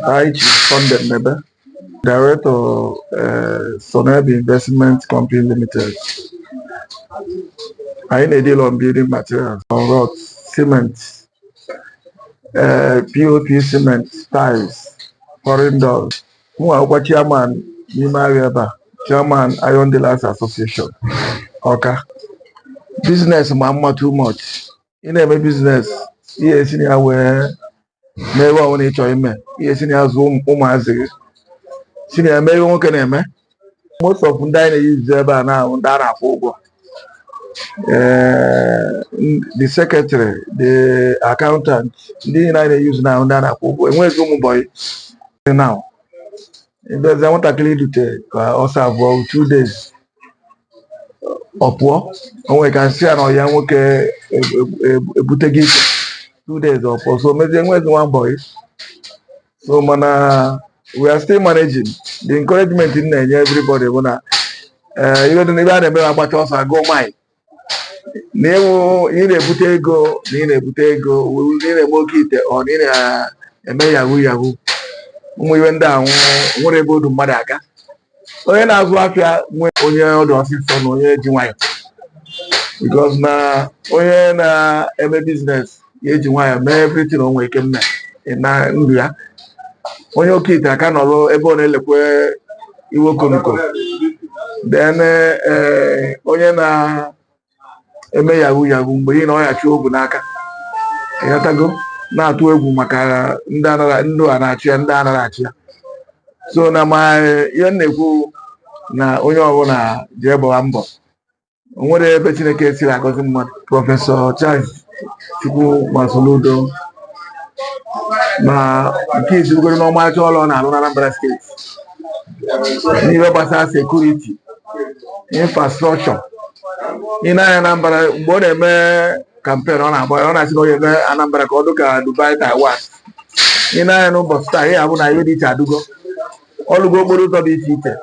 I funded Nnebe, Director of Nnebe Investment Company Limited. I deal on building materials, on rods, cement, POP cement, tiles, foreign doors. Who are chairman, Nimariaba, Chairman Iron Dealers Association. Awka. Business mama too much. In a business, yes, in our never on each other. Yes, in our Zoom, senior maybe one can eme. Most of them use Zeba now on that the secretary, the accountant, the use now on that and where's Zoom boy now? It doesn't want to clean it also for 2 days. Oppo, and we can see an young work a butegi 2 days or so maybe where's one boy. So mana we are still managing the encouragement in everybody wanna even about us go mine. Need a butego, need a butego, we need a mokite or need a mayahu. We went down, what able to Madaga. So then as well when you're the assistant on your because now when a business, everything on waking in India. When you kid, I can't allow everyone where you will come. Then, Oyana Emeyahu, but you know, I chew Bunaka. Yatago, now to a Bumaka, Ndana, Ndo Anachi, and Dana. So now my Yaneku, now Oyona, Jebo Ambo. Whatever in the case, I got him, Professor Charles Chiku Masoludo. Na kids who go to normal all on another state. Never security, infrastructure. In a number, what a campaign on a boy on as a number of Koduka, Dubai, Taiwan. In a number of style, I would I ready to go. All go to the teacher.